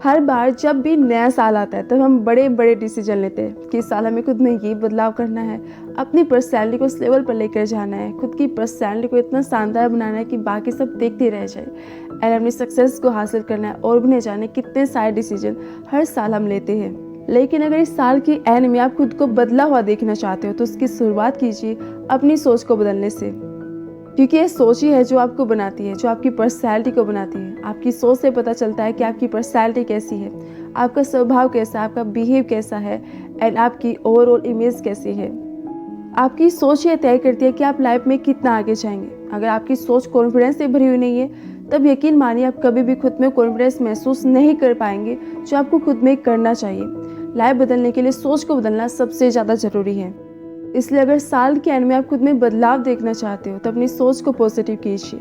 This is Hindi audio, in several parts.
हर बार जब भी नया साल आता है तब हम बड़े बड़े डिसीजन लेते हैं कि इस साल हमें खुद में ये बदलाव करना है, अपनी पर्सनैलिटी को उस लेवल पर लेकर जाना है, खुद की पर्सनैलिटी को इतना शानदार बनाना है कि बाकी सब देखते रह जाए एंड अपनी सक्सेस को हासिल करना है। और भी नहीं जाने कितने सारे डिसीजन हर साल हम लेते हैं। लेकिन अगर इस साल की एंड में आप खुद को बदला हुआ देखना चाहते हो तो उसकी शुरुआत कीजिए अपनी सोच को बदलने से, क्योंकि ये सोच ही है जो आपको बनाती है, जो आपकी पर्सनैलिटी को बनाती है। आपकी सोच से पता चलता है कि आपकी पर्सनैलिटी कैसी है, आपका स्वभाव कैसा है, आपका बिहेव कैसा है एंड आपकी ओवरऑल इमेज कैसी है। आपकी सोच ये तय करती है कि आप लाइफ में कितना आगे जाएंगे। अगर आपकी सोच कॉन्फिडेंस से भरी हुई नहीं है तब यकीन मानिए आप कभी भी खुद में कॉन्फिडेंस महसूस नहीं कर पाएंगे जो आपको खुद में करना चाहिए। लाइफ बदलने के लिए सोच को बदलना सबसे ज़्यादा ज़रूरी है। इसलिए अगर साल के एंड में आप खुद में बदलाव देखना चाहते हो तो अपनी सोच को पॉजिटिव कीजिए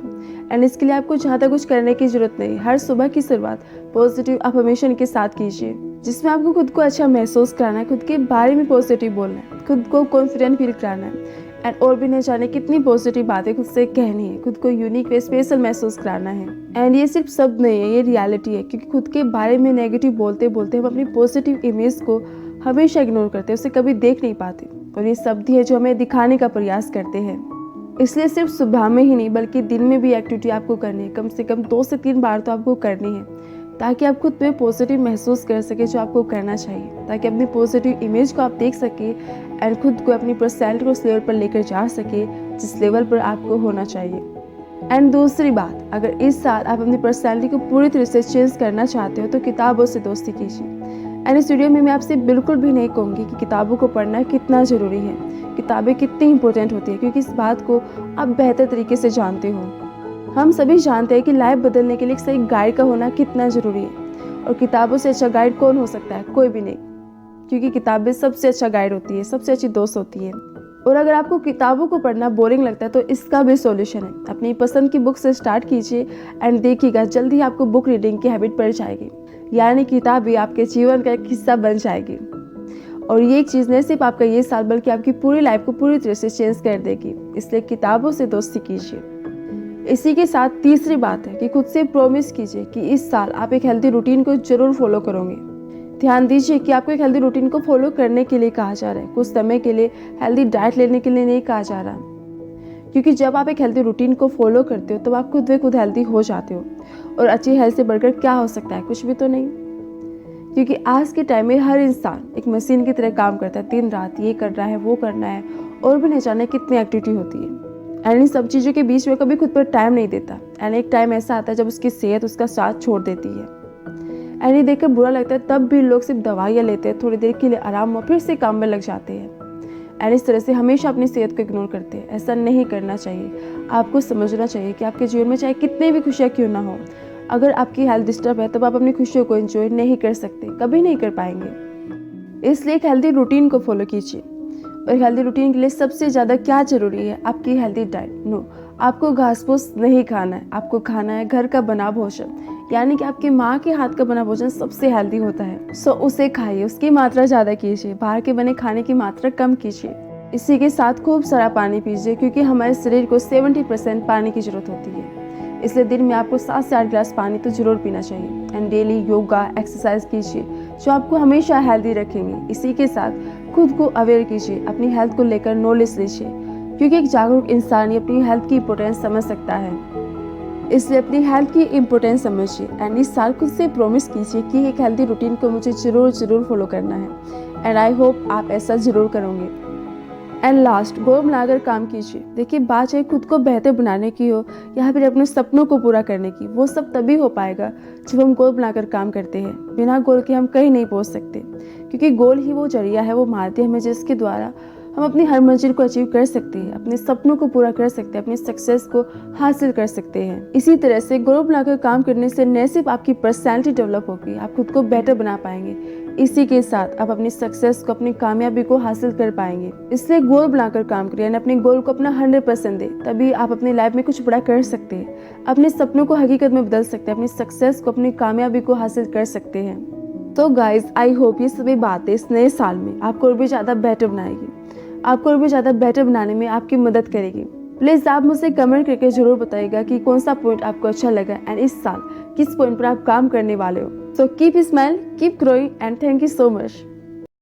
एंड इसके लिए आपको ज़्यादा कुछ करने की ज़रूरत नहीं। हर सुबह की शुरुआत पॉजिटिव अफर्मेशन के साथ कीजिए, जिसमें आपको खुद को अच्छा महसूस कराना है, खुद के बारे में पॉजिटिव बोलना है, खुद को कॉन्फिडेंट फील कराना है एंड और भी न जाने कितनी पॉजिटिव बातें खुद से कहनी है, खुद को यूनिक वे स्पेशल महसूस कराना है। एंड ये सिर्फ शब्द नहीं है, ये रियलिटी है, क्योंकि खुद के बारे में नेगेटिव बोलते बोलते हम अपनी पॉजिटिव इमेज को हमेशा इग्नोर करते हैं, उसे कभी देख नहीं पाते और ये शब्द ही है जो हमें दिखाने का प्रयास करते हैं। इसलिए सिर्फ सुबह में ही नहीं बल्कि दिन में भी एक्टिविटी आपको करनी है, कम से कम 2 से 3 बार तो आपको करनी है, ताकि आप खुद में पॉजिटिव महसूस कर सके जो आपको करना चाहिए, ताकि अपनी पॉजिटिव इमेज को आप देख सके एंड खुद को अपनी पर्सनैलिटी को उस लेवल पर लेकर जा सके जिस लेवल पर आपको होना चाहिए। एंड दूसरी बात, अगर इस साल आप अपनी पर्सनैलिटी को पूरी तरह से चेंज करना चाहते हो तो किताबों से दोस्ती कीजिए। एंड इस वीडियो में मैं आपसे बिल्कुल भी नहीं कहूँगी कि किताबों को पढ़ना कितना ज़रूरी है, किताबें कितनी इंपॉर्टेंट होती है, क्योंकि इस बात को आप बेहतर तरीके से जानते हो। हम सभी जानते हैं कि लाइफ बदलने के लिए एक सही गाइड का होना कितना ज़रूरी है, और किताबों से अच्छा गाइड कौन हो सकता है? कोई भी नहीं, क्योंकि किताबें सबसे अच्छा गाइड होती है, सबसे अच्छी दोस्त होती है। और अगर आपको किताबों को पढ़ना बोरिंग लगता है तो इसका भी सॉल्यूशन है, अपनी पसंद की बुक से स्टार्ट कीजिए एंड देखिएगा जल्दी ही आपको बुक रीडिंग की हैबिट पड़ जाएगी, यानी किताब भी आपके जीवन का एक हिस्सा बन जाएगी। और ये एक चीज़ नहीं सिर्फ आपका ये साल बल्कि आपकी पूरी लाइफ को पूरी तरह से चेंज कर देगी। इसलिए किताबों से दोस्ती कीजिए। इसी के साथ तीसरी बात है कि खुद से प्रॉमिस कीजिए कि इस साल आप एक हेल्दी रूटीन को जरूर फॉलो करोगे। ध्यान दीजिए कि आपको एक हेल्दी रूटीन को फॉलो करने के लिए कहा जा रहा है, कुछ समय के लिए हेल्दी डाइट लेने के लिए नहीं कहा जा रहा, क्योंकि जब आप एक हेल्दी रूटीन को फॉलो करते हो तो आप खुद ब खुद हेल्दी हो जाते हो। और अच्छी हेल्थ से बढ़कर क्या हो सकता है? कुछ भी तो नहीं, क्योंकि आज के टाइम में हर इंसान एक मशीन की तरह काम करता है, दिन रात ये कर रहा है वो करना है, और भी नहीं जाने कितनी एक्टिविटी होती है एंड इन सब चीज़ों के बीच में कभी खुद पर टाइम नहीं देता। एंड एक टाइम ऐसा आता है जब उसकी सेहत उसका साथ छोड़ देती है एंड ये देखकर बुरा लगता है, तब भी लोग सिर्फ दवाइयाँ लेते हैं, थोड़ी देर के लिए आराम और फिर से काम में लग जाते हैं एंड इस तरह से हमेशा अपनी सेहत को इग्नोर करते हैं। ऐसा नहीं करना चाहिए। आपको समझना चाहिए कि आपके जीवन में चाहे कितनी भी खुशियाँ क्यों ना हो, अगर आपकी हेल्थ डिस्टर्ब है तब आप अपनी खुशियों को एंजॉय नहीं कर सकते, कभी नहीं कर पाएंगे। इसलिए एक हेल्दी रूटीन को फॉलो कीजिए। और हेल्दी रूटीन के लिए सबसे ज़्यादा क्या ज़रूरी है? आपकी हेल्दी डाइट। नो, आपको घास फूस नहीं खाना है, आपको खाना है घर का बना भोजन, यानी कि आपकी माँ के हाथ का बना भोजन सबसे हेल्दी होता है। सो उसे खाइए, उसकी मात्रा ज़्यादा कीजिए, बाहर के बने खाने की मात्रा कम कीजिए। इसी के साथ खूब सारा पानी पीजिए, क्योंकि हमारे शरीर को 70% पानी की ज़रूरत होती है। इसलिए दिन में आपको 7 से 8 गिलास पानी तो ज़रूर पीना चाहिए। एंड डेली योगा एक्सरसाइज कीजिए जो आपको हमेशा हेल्दी रखेंगे। इसी के साथ खुद को अवेयर कीजिए, अपनी हेल्थ को लेकर नॉलेज लीजिए, क्योंकि एक जागरूक इंसान ही अपनी हेल्थ की इंपॉर्टेंस समझ सकता है। इसलिए अपनी हेल्थ की इंपॉर्टेंस समझिए एंड इस साल खुद से प्रॉमिस कीजिए कि एक हेल्दी रूटीन को मुझे ज़रूर फॉलो करना है एंड आई होप आप ऐसा ज़रूर करोगे। एंड लास्ट, गोल बनाकर काम कीजिए। देखिए, बात चाहे खुद को बेहतर बनाने की हो या फिर अपने सपनों को पूरा करने की, वो सब तभी हो पाएगा जब हम गोल बनाकर काम करते हैं। बिना गोल के हम कहीं नहीं पहुंच सकते, क्योंकि गोल ही वो जरिया है, वो माध्यम हमें जिसके द्वारा हम अपनी हर मंजिल को अचीव कर सकते हैं, अपने सपनों को पूरा कर सकते हैं, अपनी सक्सेस को हासिल कर सकते हैं। इसी तरह से गोल बनाकर काम करने से न सिर्फ आपकी पर्सनैलिटी डेवलप होगी, आप खुद को बेटर बना पाएंगे, इसी के साथ आप अपनी सक्सेस को, अपनी कामयाबी को हासिल कर पाएंगे। इसलिए गोल बनाकर काम करिए यानी अपने गोल को अपना 100% दें, तभी आप अपनी लाइफ में कुछ बड़ा कर सकते हैं, अपने सपनों को हकीकत में बदल सकते हैं, अपनी सक्सेस को, अपनी कामयाबी को हासिल कर सकते हैं। तो गाइज, आई होप ये सभी बातें इस नए साल में आपको और भी ज़्यादा बेटर बनाएगी, आपको और भी ज़्यादा बेटर बनाने में आपकी मदद करेगी। प्लीज़ आप मुझसे कमेंट करके ज़रूर बताइएगा कि कौन सा पॉइंट आपको अच्छा लगा एंड इस साल किस पॉइंट पर आप काम करने वाले हो। So keep smile, keep growing, and thank you so much.